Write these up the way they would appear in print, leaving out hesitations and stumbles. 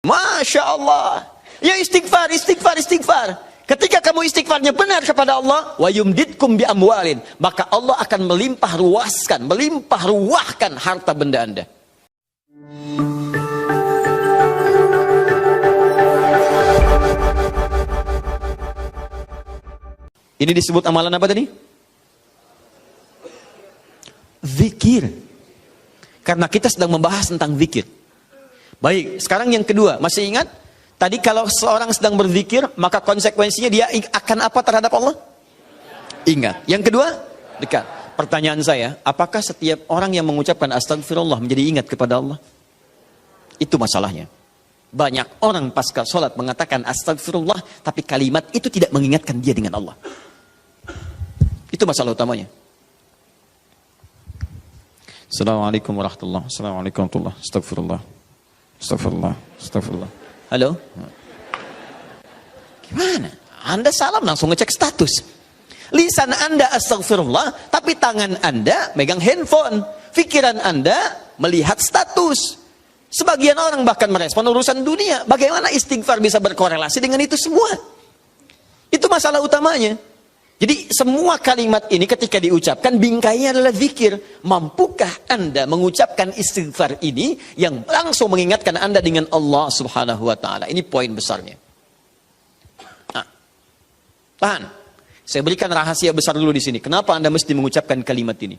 Masya Allah. Ya istighfar, istighfar, istighfar. Ketika kamu istighfarnya benar kepada Allah, wa yumditkum bi amwalin, maka Allah akan melimpah ruahkan harta benda Anda. Ini disebut amalan apa tadi? Zikir. Karena kita sedang membahas tentang zikir. Baik, sekarang yang kedua, masih ingat? Tadi kalau seorang sedang berzikir, maka konsekuensinya dia akan apa terhadap Allah? Ingat. Yang kedua, dekat. Pertanyaan saya, apakah setiap orang yang mengucapkan astagfirullah menjadi ingat kepada Allah? Itu masalahnya. Banyak orang pasca sholat mengatakan astagfirullah, tapi kalimat itu tidak mengingatkan dia dengan Allah. Itu masalah utamanya. Assalamualaikum warahmatullahi wabarakatuh. Assalamualaikum warahmatullahi wabarakatuh. Astagfirullah. Astagfirullah. Astagfirullah. Halo? Gimana? Anda salam langsung ngecek status. Lisan Anda astagfirullah, tapi tangan Anda megang handphone. Pikiran Anda melihat status. Sebagian orang bahkan merespon urusan dunia. Bagaimana istighfar bisa berkorelasi dengan itu semua? Itu masalah utamanya. Jadi semua kalimat ini ketika diucapkan bingkainya adalah zikir. Mampukah Anda mengucapkan istighfar ini yang langsung mengingatkan Anda dengan Allah Subhanahu wa taala? Ini poin besarnya. Nah, tahan. Saya berikan rahasia besar dulu di sini. Kenapa Anda mesti mengucapkan kalimat ini?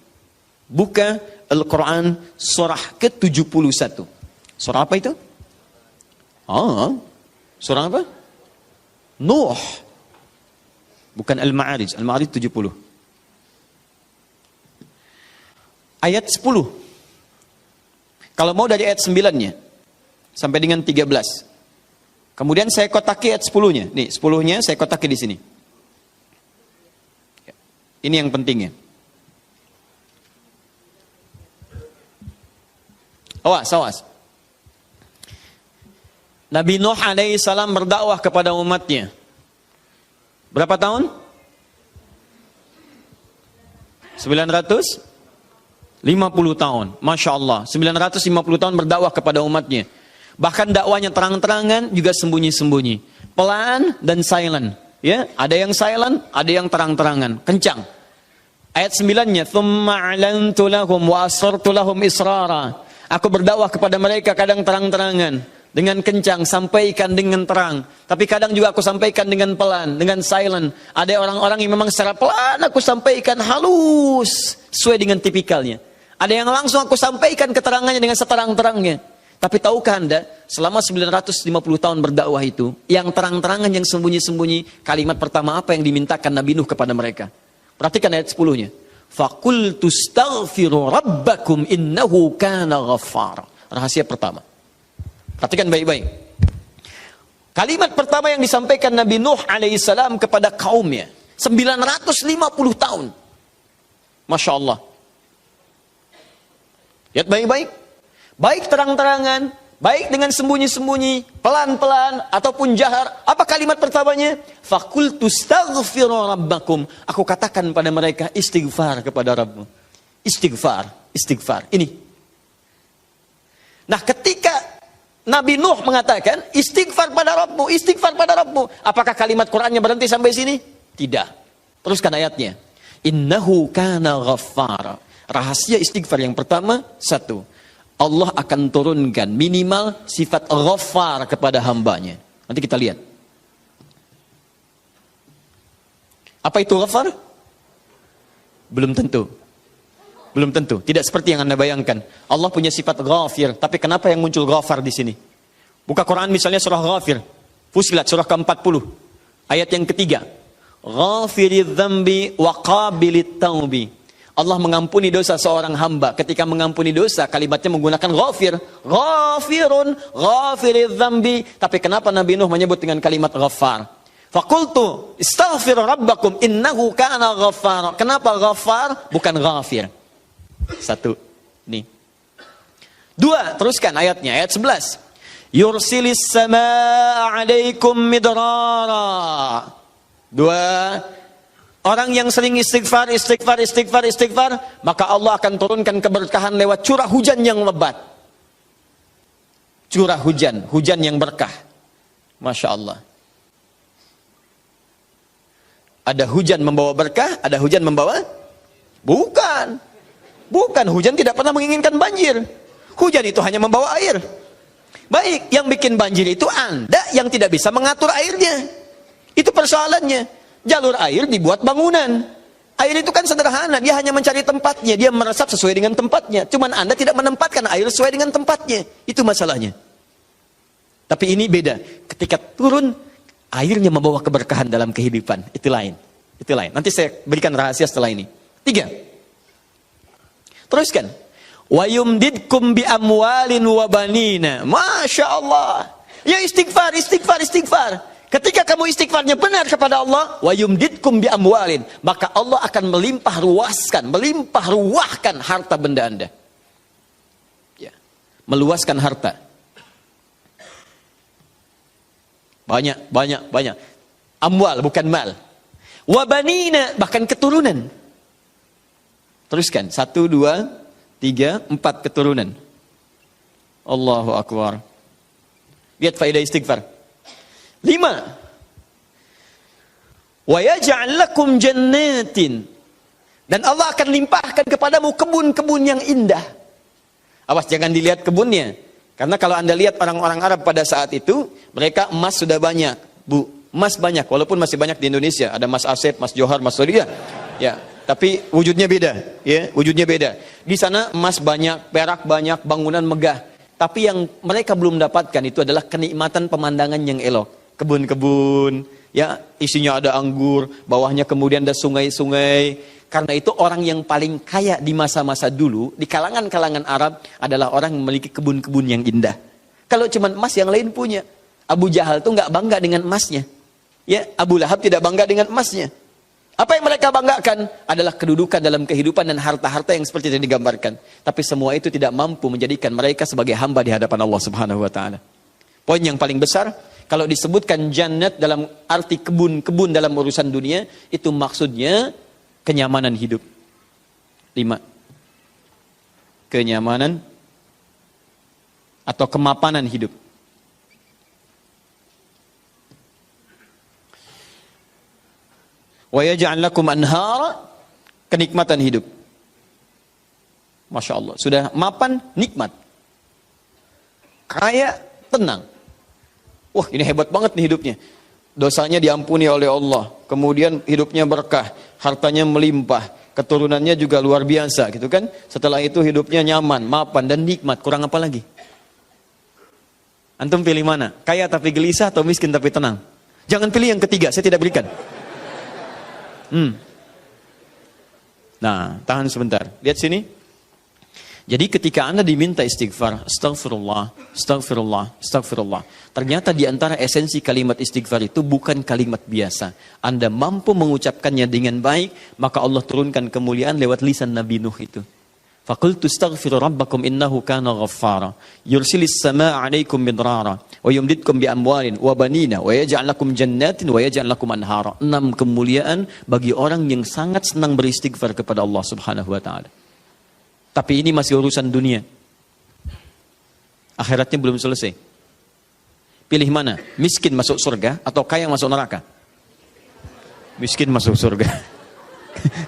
Buka Al-Qur'an surah ke-71. Surah apa itu? Surah apa? Nuh. Bukan Al-Ma'arij. Al-Ma'arij 70. Ayat 10. Kalau mau dari ayat 9-nya. Sampai dengan 13. Kemudian saya kotaki ayat 10-nya. Nih, 10-nya saya kotaki di sini. Ini yang pentingnya. Awas, awas. Nabi Nuh alaihissalam berdakwah kepada umatnya. Berapa tahun? 950 tahun. Masya Allah. 950 tahun berdakwah kepada umatnya. Bahkan dakwanya terang-terangan juga sembunyi-sembunyi. Pelan dan silent. Ya, ada yang silent, ada yang terang-terangan. Kencang. Ayat 9-nya. Thumma a'lantu lahum wa asrartu lahum israra. Aku berdakwah kepada mereka kadang terang-terangan. Dengan kencang, sampaikan dengan terang. Tapi kadang juga aku sampaikan dengan pelan, dengan silent. Ada orang-orang yang memang secara pelan aku sampaikan halus, sesuai dengan tipikalnya. Ada yang langsung aku sampaikan keterangannya dengan seterang-terangnya. Tapi tahukah Anda, selama 950 tahun berdakwah itu, yang terang-terangan, yang sembunyi-sembunyi, kalimat pertama apa yang dimintakan Nabi Nuh kepada mereka? Perhatikan ayat 10-nya. Faqultu astaghfiru rabbakum innahu kana ghaffara. Rahasia pertama. Perhatikan baik-baik. Kalimat pertama yang disampaikan Nabi Nuh alaihissalam kepada kaumnya. 950 tahun. Masya Allah. Lihat baik-baik. Baik terang-terangan. Baik dengan sembunyi-sembunyi. Pelan-pelan. Ataupun jahar. Apa kalimat pertamanya? Fakultu astaghfiru rabbakum. Aku katakan pada mereka istighfar kepada Rabbmu. Istighfar. Istighfar. Ini. Nah ketika Nabi Nuh mengatakan, istighfar pada Rabbmu, istighfar pada Rabbmu. Apakah kalimat Qur'annya berhenti sampai sini? Tidak. Teruskan ayatnya. Innahu kana ghaffara. Rahasia istighfar yang pertama, satu. Allah akan turunkan minimal sifat ghaffar kepada hambanya. Nanti kita lihat. Apa itu ghaffar? Belum tentu. Belum tentu, tidak seperti yang Anda bayangkan. Allah punya sifat ghafir, tapi kenapa yang muncul ghafar di sini? Buka Quran misalnya surah Ghafir, Fussilat surah ke-40, ayat yang ketiga. Ghafiridz dzambi wa qabilit taubi. Allah mengampuni dosa seorang hamba. Ketika mengampuni dosa, kalimatnya menggunakan ghafir. Ghafirun, ghafiridz dzambi. Tapi kenapa Nabi Nuh menyebut dengan kalimat ghafar? Faqultu astaghfiru rabbakum innahu kana ghaffara. Kenapa ghafar bukan ghafir? Satu, nih. Dua, teruskan ayatnya, ayat 11. Yursilis samaa alaikum midrara. Dua, orang yang sering istighfar, maka Allah akan turunkan keberkahan lewat curah hujan yang lebat. curah hujan, hujan yang berkah. Masya Allah. Ada hujan membawa berkah, ada hujan membawa? Bukan. Bukan, hujan tidak pernah menginginkan banjir. Hujan itu hanya membawa air. Baik, yang bikin banjir itu Anda yang tidak bisa mengatur airnya. Itu persoalannya. Jalur air dibuat bangunan. Air itu kan sederhana, dia hanya mencari tempatnya, dia meresap sesuai dengan tempatnya. Cuman Anda tidak menempatkan air sesuai dengan tempatnya. Itu masalahnya. Tapi ini beda. Ketika turun, airnya membawa keberkahan dalam kehidupan. Itu lain. Itu lain. Nanti saya berikan rahasia setelah ini. 3. Teruskan. Wa yumdidkum bi amwalin wa banina. Masya Allah. Ya istighfar, istighfar, istighfar. Ketika kamu istighfarnya benar kepada Allah, wa yumdidkum bi amwalin, maka Allah akan melimpah ruahkan harta benda Anda. Ya. Meluaskan harta. Banyak. Amwal bukan mal. Wa banina, bahkan keturunan. Teruskan. 1, 2, 3, 4 keturunan. Allahu Akbar. Lihat faedah istighfar. 5. Wa yaj'al lakum jannatin. Dan Allah akan limpahkan kepadamu kebun-kebun yang indah. Awas jangan dilihat kebunnya. Karena kalau Anda lihat orang-orang Arab pada saat itu, mereka emas sudah banyak, Bu. Emas banyak, walaupun masih banyak di Indonesia. Ada Mas Asep, Mas Johar, Mas Sodia. Ya, tapi wujudnya beda, ya, wujudnya beda. Di sana emas banyak, perak banyak, bangunan megah. Tapi yang mereka belum dapatkan itu adalah kenikmatan pemandangan yang elok. Kebun-kebun, ya, isinya ada anggur, bawahnya kemudian ada sungai-sungai. Karena itu orang yang paling kaya di masa-masa dulu, di kalangan-kalangan Arab adalah orang yang memiliki kebun-kebun yang indah. Kalau cuma emas yang lain punya. Abu Jahal tuh nggak bangga dengan emasnya. Ya, Abu Lahab tidak bangga dengan emasnya. Apa yang mereka banggakan adalah kedudukan dalam kehidupan dan harta-harta yang seperti yang digambarkan. Tapi semua itu tidak mampu menjadikan mereka sebagai hamba di hadapan Allah Subhanahu wa taala. Poin yang paling besar, kalau disebutkan jannat dalam arti kebun-kebun dalam urusan dunia, itu maksudnya kenyamanan hidup. 5. Kenyamanan atau kemapanan hidup. Wa yaj'al lakum anhara, kenikmatan hidup. Masya Allah, sudah mapan, nikmat. Kaya, tenang. Wah, ini hebat banget nih hidupnya. Dosanya diampuni oleh Allah. Kemudian hidupnya berkah, hartanya melimpah, keturunannya juga luar biasa gitu kan. Setelah itu hidupnya nyaman, mapan dan nikmat. Kurang apa lagi? Antum pilih mana? Kaya tapi gelisah atau miskin tapi tenang? Jangan pilih yang ketiga, saya tidak berikan. Nah, tahan sebentar. Lihat sini. Jadi ketika Anda diminta istighfar, astagfirullah, astagfirullah, astagfirullah. Ternyata di antara esensi kalimat istighfar itu bukan kalimat biasa. Anda mampu mengucapkannya dengan baik, maka Allah turunkan kemuliaan lewat lisan Nabi Nuh itu. Faqultu astaghfiru rabbakum innahu kana ghaffara. Yursilis samaa 'alaikum midrara wa yumdidkum bi amwalin wa banina wa yaj'al lakum jannatin wa yaj'al lakum anhara. 6 kemuliaan bagi orang yang sangat senang beristighfar kepada Allah Subhanahu wa taala. Tapi ini masih urusan dunia. Akhiratnya belum selesai. Pilih mana? Miskin masuk surga atau kaya masuk neraka? Miskin masuk surga.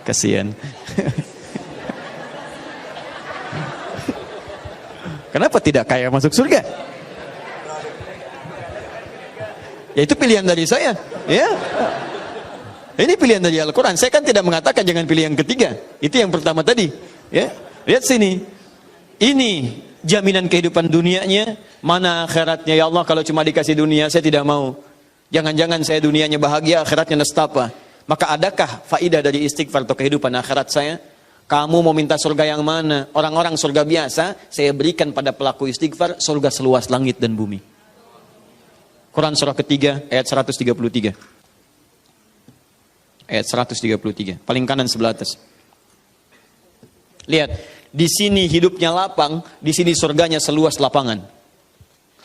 Kasihan. Kenapa tidak kaya masuk surga? Ya itu pilihan dari saya. Ya. Ini pilihan dari Al-Quran. Saya kan tidak mengatakan jangan pilih yang ketiga. Itu yang pertama tadi. Ya. Lihat sini. Ini jaminan kehidupan dunianya. Mana akhiratnya? Ya Allah, kalau cuma dikasih dunia saya tidak mau. Jangan-jangan saya dunianya bahagia, akhiratnya nestapa. Maka adakah faidah dari istighfar atau kehidupan akhirat saya? Kamu mau minta surga yang mana? Orang-orang surga biasa, saya berikan pada pelaku istighfar surga seluas langit dan bumi. Quran surah ketiga ayat 133. Ayat 133, paling kanan sebelah atas. Lihat, di sini hidupnya lapang, di sini surganya seluas lapangan.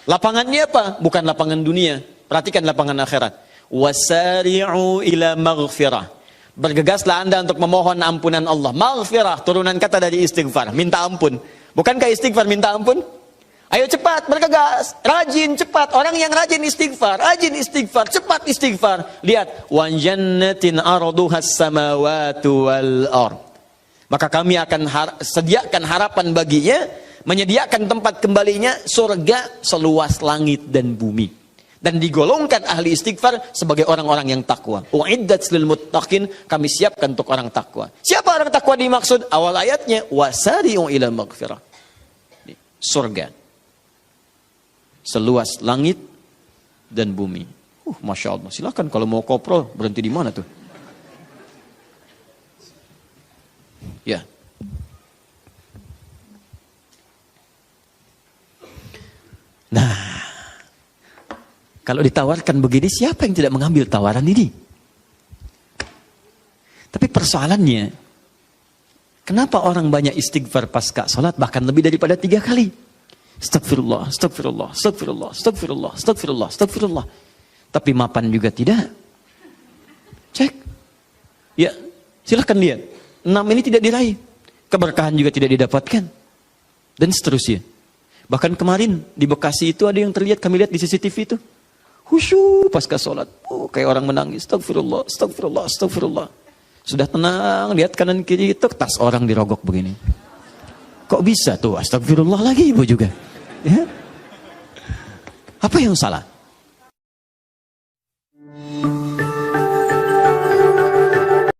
Lapangannya apa? Bukan lapangan dunia. Perhatikan lapangan akhirat. Wasari'u ila maghfirah. Bergegaslah Anda untuk memohon ampunan Allah. Maghfirah, turunan kata dari istighfar, minta ampun. Bukankah istighfar minta ampun? Ayo cepat, bergegas, rajin, cepat. Orang yang rajin istighfar, cepat istighfar. Lihat, wa jannatin arduhas samawati wal ard. Maka kami akan sediakan harapan baginya, menyediakan tempat kembalinya surga seluas langit dan bumi. Dan digolongkan ahli istighfar sebagai orang-orang yang takwa. Uiddat lil muttaqin, kami siapkan untuk orang takwa. Siapa orang takwa dimaksud? Awal ayatnya, wasari'u ila maghfirah. Surga seluas langit dan bumi. Masya Allah. Silakan kalau mau kopro, berhenti di mana tuh? Ya. Nah, kalau ditawarkan begini, siapa yang tidak mengambil tawaran ini? Tapi persoalannya, kenapa orang banyak istighfar pasca salat bahkan lebih daripada 3 kali? Astagfirullah, astagfirullah, astagfirullah, astagfirullah, astagfirullah, astagfirullah. Tapi mapan juga tidak. Cek. Ya, silahkan lihat. 6 ini tidak diraih. Keberkahan juga tidak didapatkan. Dan seterusnya. Bahkan kemarin di Bekasi itu ada yang terlihat, kami lihat di CCTV itu. Khusyuk pasca sholat. Kayak orang menangis. Astagfirullah, astagfirullah, astagfirullah. Sudah tenang, lihat kanan kiri itu, tas orang dirogok begini. Kok bisa tuh? Astagfirullah lagi ibu juga. Ya? Apa yang salah?